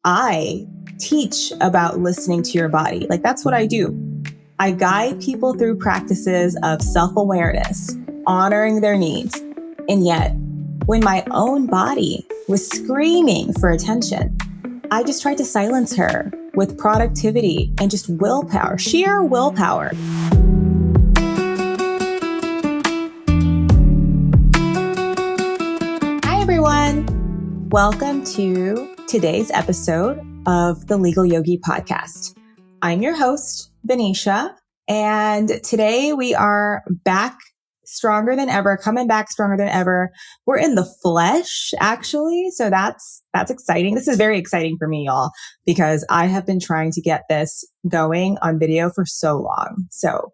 I teach about listening to your body. Like, that's what I do. I guide people through practices of self-awareness, honoring their needs. And yet, when my own body was screaming for attention, I just tried to silence her with productivity and just willpower, sheer willpower. Hi, everyone. Welcome to today's episode of the Legal Yogi Podcast. I'm your host, Vanisha, and today we are back stronger than ever, coming back stronger than ever. We're in the flesh, actually. So that's exciting. This is very exciting for me, y'all, because I have been trying to get this going on video for so long. So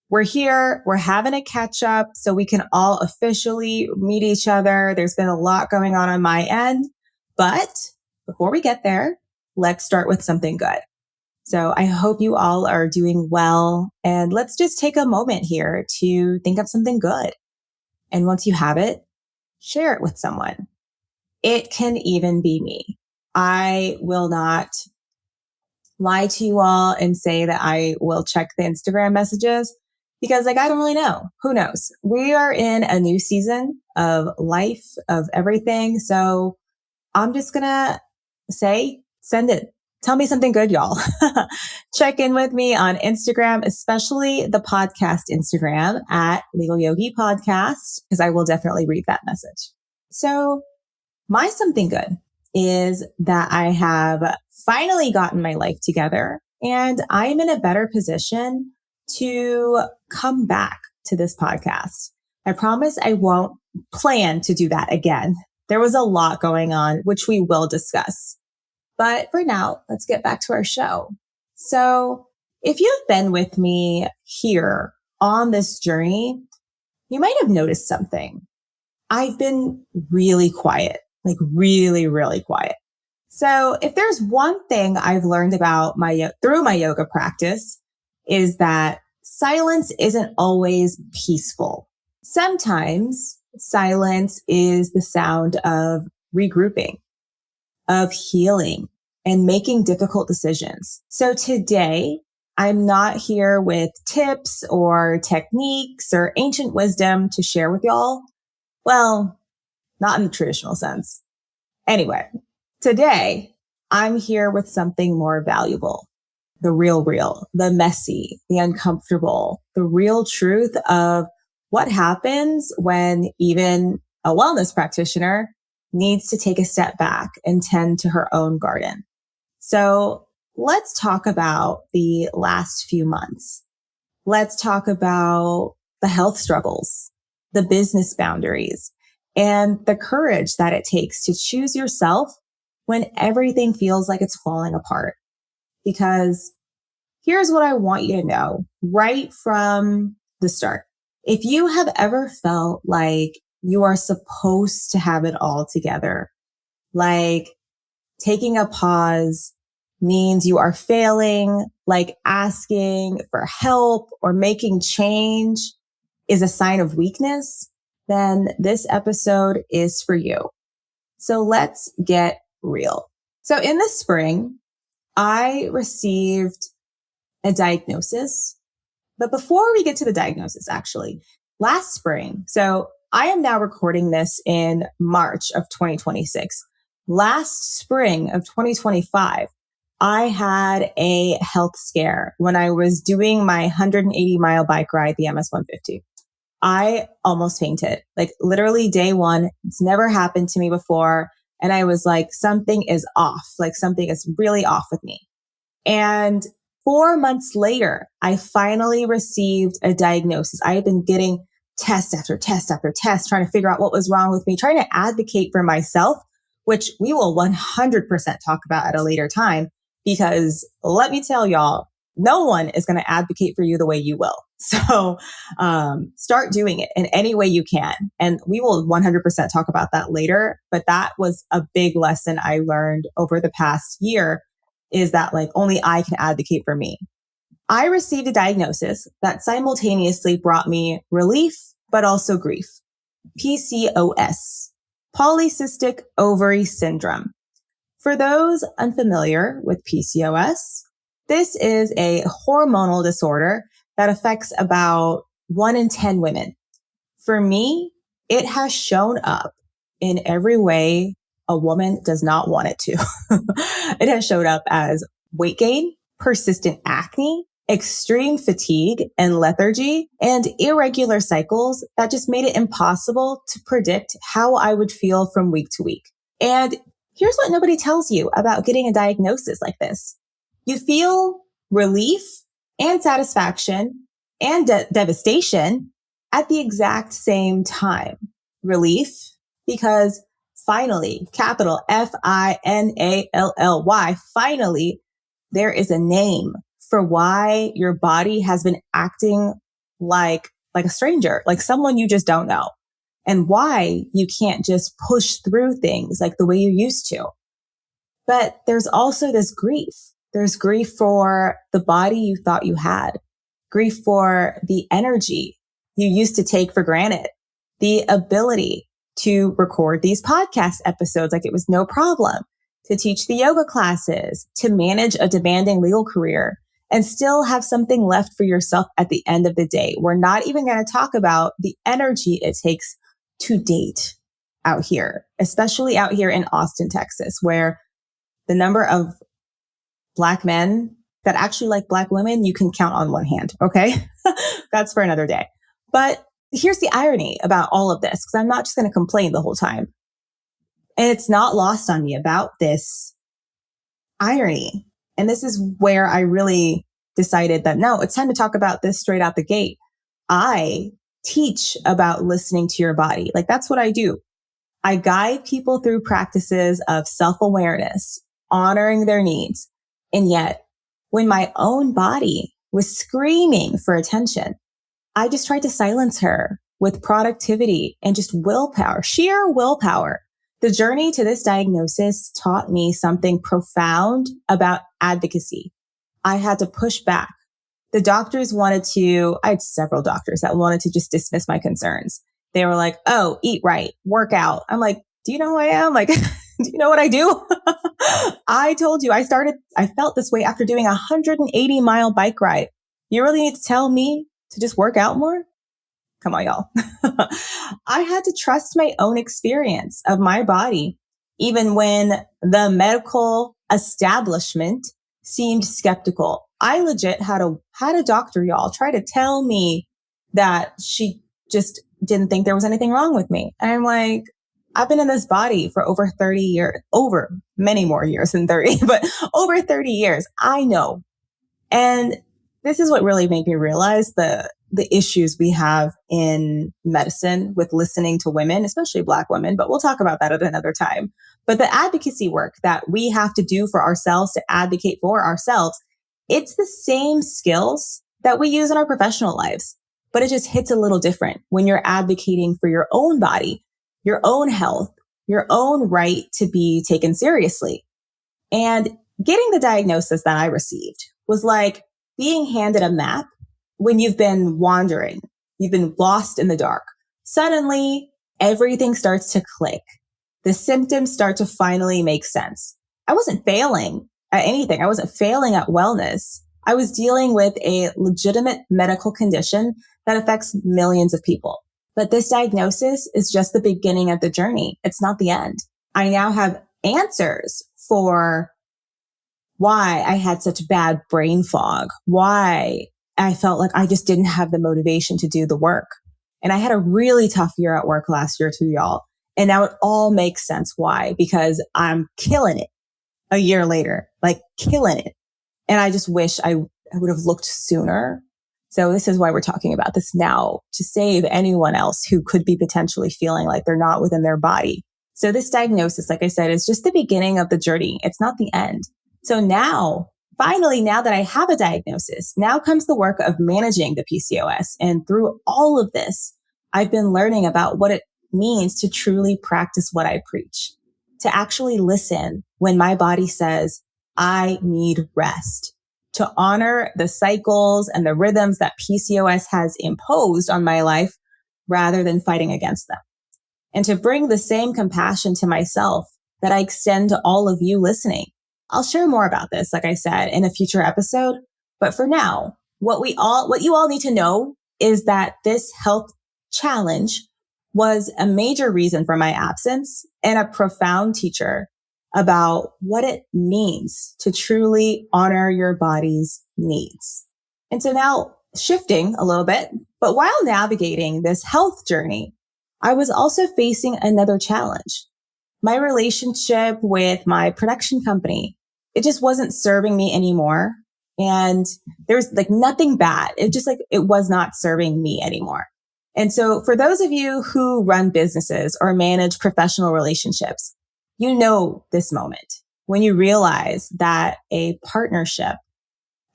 we're here, we're having a catch up so we can all officially meet each other. There's been a lot going on my end, but before we get there, let's start with something good. So I hope you all are doing well, and let's just take a moment here to think of something good. And once you have it, share it with someone. It can even be me. I will not lie to you all and say that I will check the Instagram messages because I don't really know. Who knows? We are in a new season of life, of everything. So I'm just going to say, send it. Tell me something good, y'all. Check in with me on Instagram, especially the podcast Instagram at Legal Yogi Podcast, because I will definitely read that message. So my something good is that I have finally gotten my life together and I'm in a better position to come back to this podcast. I promise I won't plan to do that again. There was a lot going on, which we will discuss. But for now, let's get back to our show. So if you've been with me here on this journey, you might have noticed something. I've been really quiet, like really, really quiet. So if there's one thing I've learned about through my yoga practice is that silence isn't always peaceful. Sometimes silence is the sound of regrouping, of healing, and making difficult decisions. So today, I'm not here with tips or techniques or ancient wisdom to share with y'all. Well, not in the traditional sense. Anyway, today, I'm here with something more valuable. The real, the messy, the uncomfortable, the real truth of what happens when even a wellness practitioner needs to take a step back and tend to her own garden. So let's talk about the last few months. Let's talk about the health struggles, the business boundaries, and the courage that it takes to choose yourself when everything feels like it's falling apart. Because here's what I want you to know right from the start. If you have ever felt like you are supposed to have it all together, like taking a pause means you are failing, like asking for help or making change is a sign of weakness, then this episode is for you. So let's get real. So in the spring, I received a diagnosis. But before we get to the diagnosis, actually, last spring, so I am now recording this in March of 2026. Last spring of 2025, I had a health scare when I was doing my 180-mile bike ride, the MS 150. I almost fainted, like literally day one. It's never happened to me before. And I was like, something is off, like something is really off with me. And 4 months later, I finally received a diagnosis. I had been getting test after test after test, trying to figure out what was wrong with me, trying to advocate for myself, which we will 100% talk about at a later time, because let me tell y'all, no one is going to advocate for you the way you will. So start doing it in any way you can. And we will 100% talk about that later. But that was a big lesson I learned over the past year, is that like only I can advocate for me. I received a diagnosis that simultaneously brought me relief, but also grief. PCOS, polycystic ovary syndrome. For those unfamiliar with PCOS, this is a hormonal disorder that affects about 1 in 10 women. For me, it has shown up in every way a woman does not want it to. It has showed up as weight gain, persistent acne, extreme fatigue and lethargy, and irregular cycles that just made it impossible to predict how I would feel from week to week. And here's what nobody tells you about getting a diagnosis like this. You feel relief and satisfaction and devastation at the exact same time. Relief because finally, capital FINALLY, finally, there is a name for why your body has been acting like a stranger, like someone you just don't know, and why you can't just push through things like the way you used to. But there's also this grief. There's grief for the body you thought you had, grief for the energy you used to take for granted, the ability to record these podcast episodes like it was no problem, to teach the yoga classes, to manage a demanding legal career, and still have something left for yourself at the end of the day. We're not even going to talk about the energy it takes to date out here, especially out here in Austin, Texas, where the number of Black men that actually like Black women, you can count on one hand. Okay. That's for another day. But here's the irony about all of this, because I'm not just going to complain the whole time. And it's not lost on me about this irony. And this is where I really decided that, no, it's time to talk about this straight out the gate. I teach about listening to your body. Like, that's what I do. I guide people through practices of self-awareness, honoring their needs. And yet, when my own body was screaming for attention, I just tried to silence her with productivity and just willpower, sheer willpower. The journey to this diagnosis taught me something profound about advocacy. I had to push back. The doctors I had several doctors that wanted to just dismiss my concerns. They were like, oh, eat right, work out. I'm like, do you know who I am? Like, do you know what I do? I told you I felt this way after doing a 180-mile bike ride. You really need to tell me to just work out more? Come on, y'all. I had to trust my own experience of my body, even when the medical establishment seemed skeptical. I legit had a doctor, y'all, try to tell me that she just didn't think there was anything wrong with me. And I'm like, I've been in this body for over 30 years, over many more years than 30, but over 30 years. I know. And this is what really made me realize the issues we have in medicine with listening to women, especially Black women, but we'll talk about that at another time. But the advocacy work that we have to do for ourselves to advocate for ourselves, it's the same skills that we use in our professional lives, but it just hits a little different when you're advocating for your own body, your own health, your own right to be taken seriously. And getting the diagnosis that I received was like being handed a map when you've been wandering, you've been lost in the dark. Suddenly, everything starts to click. The symptoms start to finally make sense. I wasn't failing at anything. I wasn't failing at wellness. I was dealing with a legitimate medical condition that affects millions of people. But this diagnosis is just the beginning of the journey. It's not the end. I now have answers for why I had such bad brain fog, why I felt like I just didn't have the motivation to do the work. And I had a really tough year at work last year too, y'all. And now it all makes sense why, because I'm killing it a year later, like killing it. And I just wish I would have looked sooner. So this is why we're talking about this now, to save anyone else who could be potentially feeling like they're not within their body. So this diagnosis, like I said, is just the beginning of the journey. It's not the end. So now, finally, now that I have a diagnosis, now comes the work of managing the PCOS. And through all of this, I've been learning about what it means to truly practice what I preach, to actually listen when my body says, I need rest, to honor the cycles and the rhythms that PCOS has imposed on my life rather than fighting against them, and to bring the same compassion to myself that I extend to all of you listening. I'll share more about this, like I said, in a future episode. But for now, what you all need to know is that this health challenge was a major reason for my absence and a profound teacher about what it means to truly honor your body's needs. And so now shifting a little bit, but while navigating this health journey, I was also facing another challenge. My relationship with my production company, it just wasn't serving me anymore. And there was like nothing bad. It was not serving me anymore. And so for those of you who run businesses or manage professional relationships, you know this moment when you realize that a partnership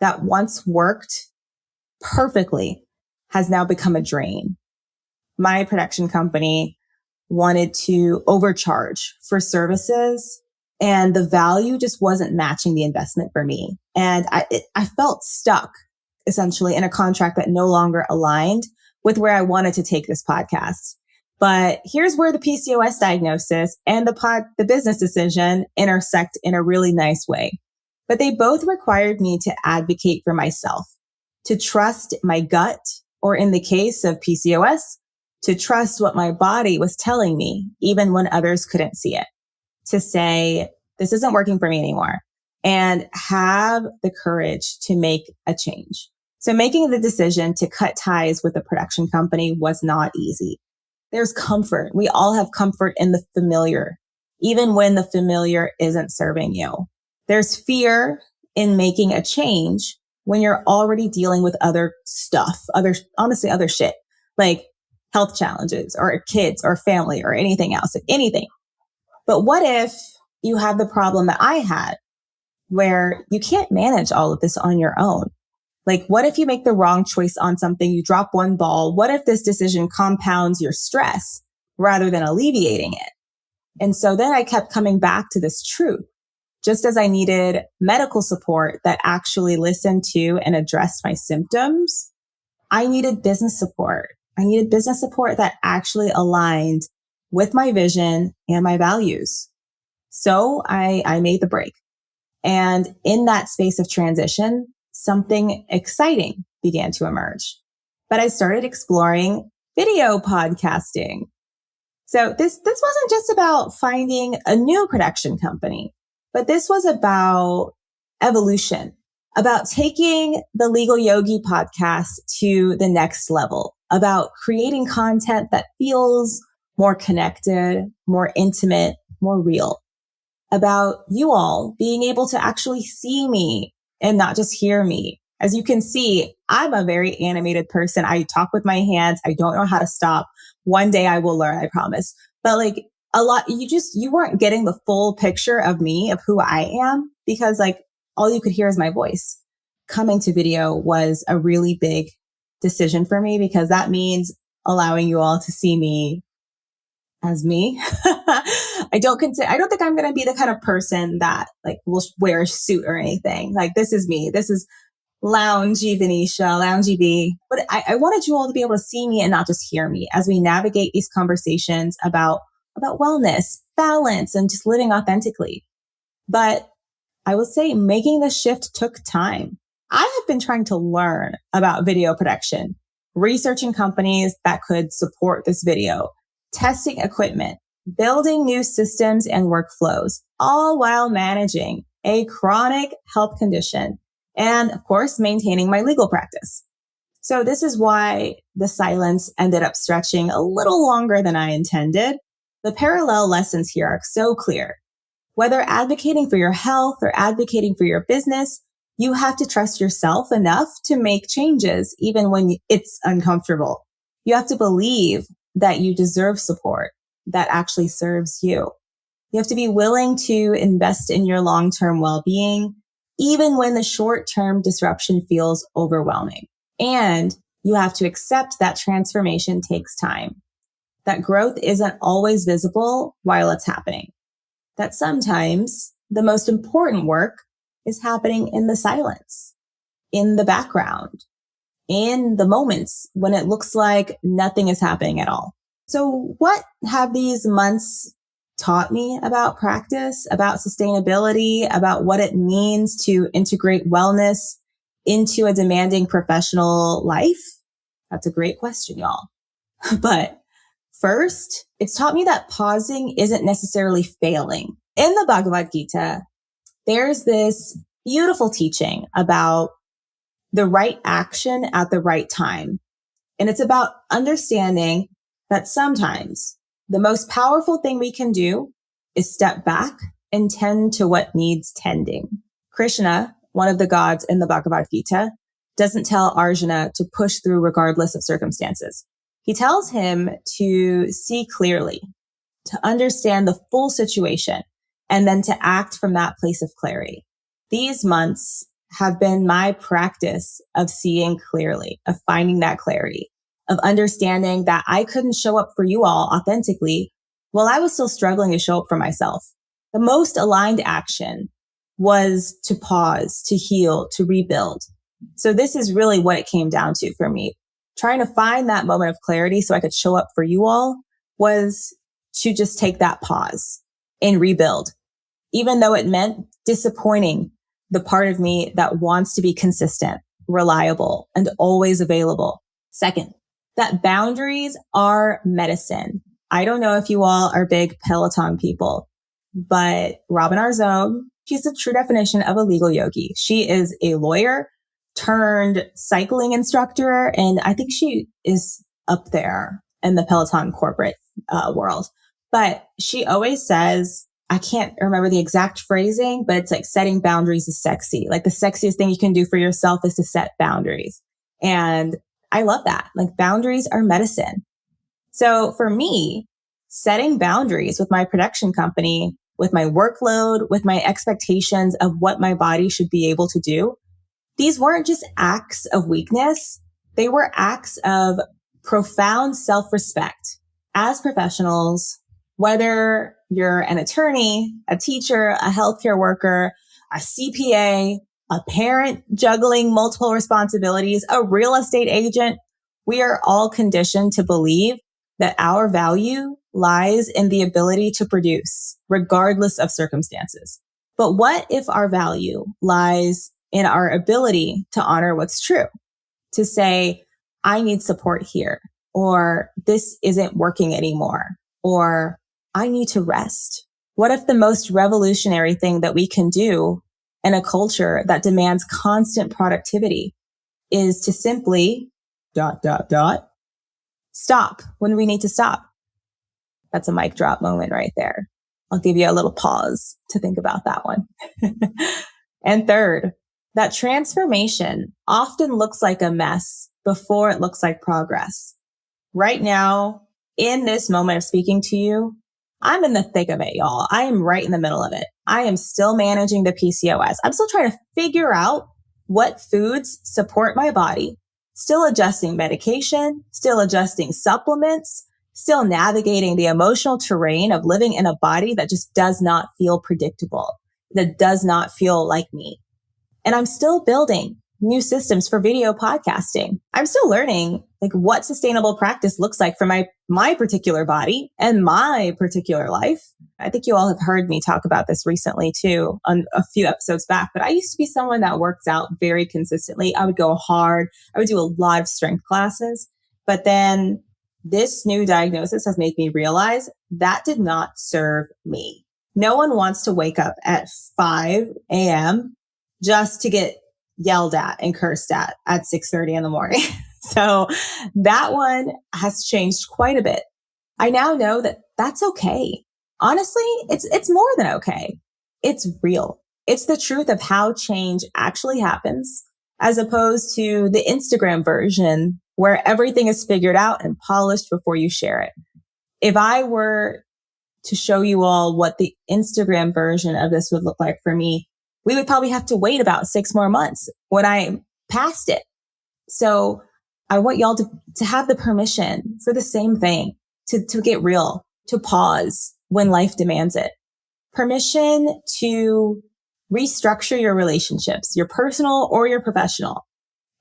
that once worked perfectly has now become a drain. My production company wanted to overcharge for services, and the value just wasn't matching the investment for me. And I felt stuck essentially in a contract that no longer aligned with where I wanted to take this podcast. But here's where the PCOS diagnosis and the business decision intersect in a really nice way. But they both required me to advocate for myself, to trust my gut, or in the case of PCOS, to trust what my body was telling me, even when others couldn't see it, to say, this isn't working for me anymore, and have the courage to make a change. So making the decision to cut ties with the production company was not easy. There's comfort. We all have comfort in the familiar, even when the familiar isn't serving you. There's fear in making a change when you're already dealing with other stuff, other shit, like health challenges or kids or family or anything else, anything. But what if you have the problem that I had where you can't manage all of this on your own? Like, what if you make the wrong choice on something, you drop one ball? What if this decision compounds your stress rather than alleviating it? And so then I kept coming back to this truth. Just as I needed medical support that actually listened to and addressed my symptoms, I needed business support. I needed business support that actually aligned with my vision and my values. So I made the break. And in that space of transition, something exciting began to emerge. But I started exploring video podcasting. So this wasn't just about finding a new production company, but this was about evolution, about taking the Legal Yogi podcast to the next level, about creating content that feels more connected, more intimate, more real, about you all being able to actually see me and not just hear me. As you can see, I'm a very animated person. I talk with my hands. I don't know how to stop. One day I will learn, I promise. But like you weren't getting the full picture of me, of who I am, because like all you could hear is my voice. Coming to video was a really big decision for me because that means allowing you all to see me as me. I don't think I'm going to be the kind of person that like will wear a suit or anything. Like, this is me. This is loungy Vanisha, loungy B. But I wanted you all to be able to see me and not just hear me as we navigate these conversations about wellness, balance, and just living authentically. But I will say making the shift took time. I have been trying to learn about video production, researching companies that could support this video, testing equipment, building new systems and workflows, all while managing a chronic health condition and, of course, maintaining my legal practice. So this is why the silence ended up stretching a little longer than I intended. The parallel lessons here are so clear. Whether advocating for your health or advocating for your business, you have to trust yourself enough to make changes, even when it's uncomfortable. You have to believe that you deserve support that actually serves you. You have to be willing to invest in your long-term well-being, even when the short-term disruption feels overwhelming. And you have to accept that transformation takes time, that growth isn't always visible while it's happening, that sometimes the most important work is happening in the silence, in the background, in the moments when it looks like nothing is happening at all. So what have these months taught me about practice, about sustainability, about what it means to integrate wellness into a demanding professional life? That's a great question, y'all. But first, it's taught me that pausing isn't necessarily failing. In the Bhagavad Gita, there's this beautiful teaching about the right action at the right time. And it's about understanding that sometimes the most powerful thing we can do is step back and tend to what needs tending. Krishna, one of the gods in the Bhagavad Gita, doesn't tell Arjuna to push through regardless of circumstances. He tells him to see clearly, to understand the full situation, and then to act from that place of clarity. These months have been my practice of seeing clearly, of finding that clarity, of understanding that I couldn't show up for you all authentically while I was still struggling to show up for myself. The most aligned action was to pause, to heal, to rebuild. So this is really what it came down to for me. Trying to find that moment of clarity so I could show up for you all was to just take that pause and rebuild, even though it meant disappointing the part of me that wants to be consistent, reliable, and always available. Second, that boundaries are medicine. I don't know if you all are big Peloton people, but Robin Arzón, she's the true definition of a legal yogi. She is a lawyer turned cycling instructor, and I think she is up there in the Peloton corporate world. But she always says, I can't remember the exact phrasing, but it's like setting boundaries is sexy. Like the sexiest thing you can do for yourself is to set boundaries. And I love that. Like boundaries are medicine. So for me, setting boundaries with my production company, with my workload, with my expectations of what my body should be able to do, these weren't just acts of weakness. They were acts of profound self-respect. As professionals, whether you're an attorney, a teacher, a healthcare worker, a CPA, a parent juggling multiple responsibilities, a real estate agent, we are all conditioned to believe that our value lies in the ability to produce, regardless of circumstances. But what if our value lies in our ability to honor what's true? To say, I need support here, or this isn't working anymore, or I need to rest. What if the most revolutionary thing that we can do in a culture that demands constant productivity is to simply ... stop when we need to stop? That's a mic drop moment right there. I'll give you a little pause to think about that one. And third, that transformation often looks like a mess before it looks like progress. Right now, in this moment of speaking to you, I'm in the thick of it, y'all. I am right in the middle of it. I am still managing the PCOS. I'm still trying to figure out what foods support my body, still adjusting medication, still adjusting supplements, still navigating the emotional terrain of living in a body that just does not feel predictable, that does not feel like me. And I'm still building new systems for video podcasting. I'm still learning like what sustainable practice looks like for my particular body and my particular life. I think you all have heard me talk about this recently too on a few episodes back, but I used to be someone that works out very consistently. I would go hard. I would do a lot of strength classes, but then this new diagnosis has made me realize that did not serve me. No one wants to wake up at 5 a.m. just to get yelled at and cursed at 6:30 in the morning. So that one has changed quite a bit. I now know that that's okay. Honestly, it's more than okay. It's real. It's the truth of how change actually happens, as opposed to the Instagram version where everything is figured out and polished before you share it. If I were to show you all what the Instagram version of this would look like for me, we would probably have to wait about 6 more months when I passed it. So I want y'all to have the permission for the same thing, to get real, to pause when life demands it. Permission to restructure your relationships, your personal or your professional,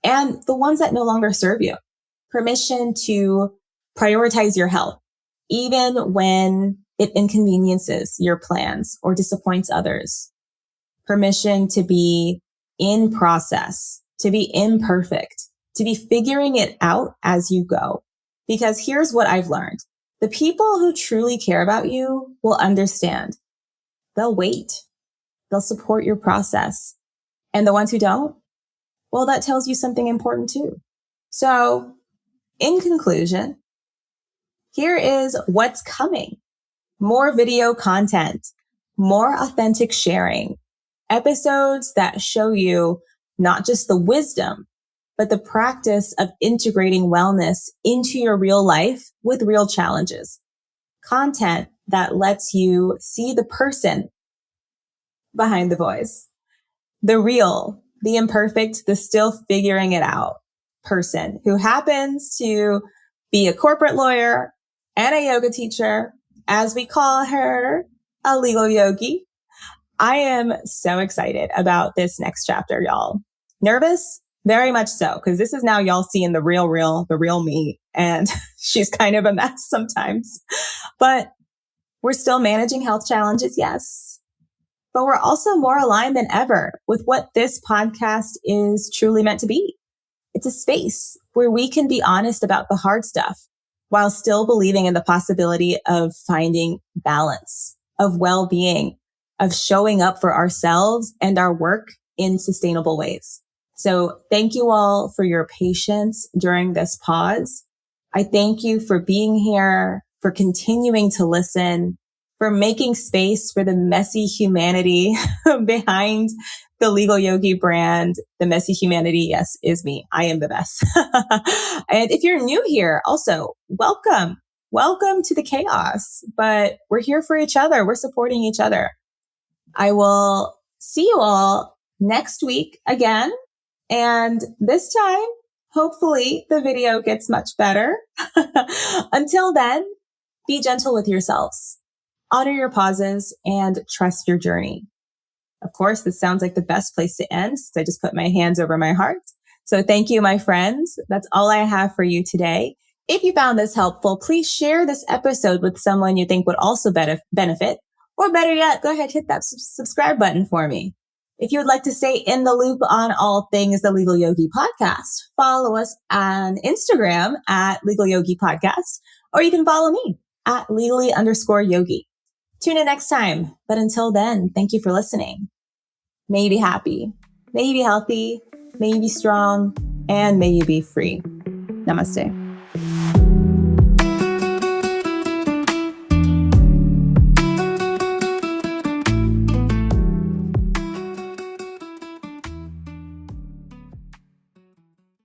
and the ones that no longer serve you. Permission to prioritize your health, even when it inconveniences your plans or disappoints others. Permission to be in process, to be imperfect, to be figuring it out as you go. Because here's what I've learned. The people who truly care about you will understand. They'll wait. They'll support your process. And the ones who don't, well, that tells you something important too. So in conclusion, here is what's coming. More video content, more authentic sharing, episodes that show you not just the wisdom, but the practice of integrating wellness into your real life with real challenges. Content that lets you see the person behind the voice, the real, the imperfect, the still figuring it out person who happens to be a corporate lawyer and a yoga teacher, as we call her, a legal yogi. I am so excited about this next chapter, y'all. Nervous? Very much so, because this is now y'all seeing the real me. And she's kind of a mess sometimes. But we're still managing health challenges, yes. But we're also more aligned than ever with what this podcast is truly meant to be. It's a space where we can be honest about the hard stuff while still believing in the possibility of finding balance, of well-being, of showing up for ourselves and our work in sustainable ways. So thank you all for your patience during this pause. I thank you for being here, for continuing to listen, for making space for the messy humanity behind the Legal Yogi brand. The messy humanity, yes, is me. I am the best. And if you're new here, also welcome. Welcome to the chaos, but we're here for each other. We're supporting each other. I will see you all next week again. And this time, hopefully the video gets much better. Until then, be gentle with yourselves. Honor your pauses and trust your journey. Of course, this sounds like the best place to end since I just put my hands over my heart. So thank you, my friends. That's all I have for you today. If you found this helpful, please share this episode with someone you think would also benefit. Or better yet, go ahead, hit that subscribe button for me. If you would like to stay in the loop on all things the Legal Yogi Podcast, follow us on Instagram at Legal Yogi Podcast, or you can follow me at legally_yogi. Tune in next time. But until then, thank you for listening. May you be happy, may you be healthy, may you be strong, and may you be free. Namaste.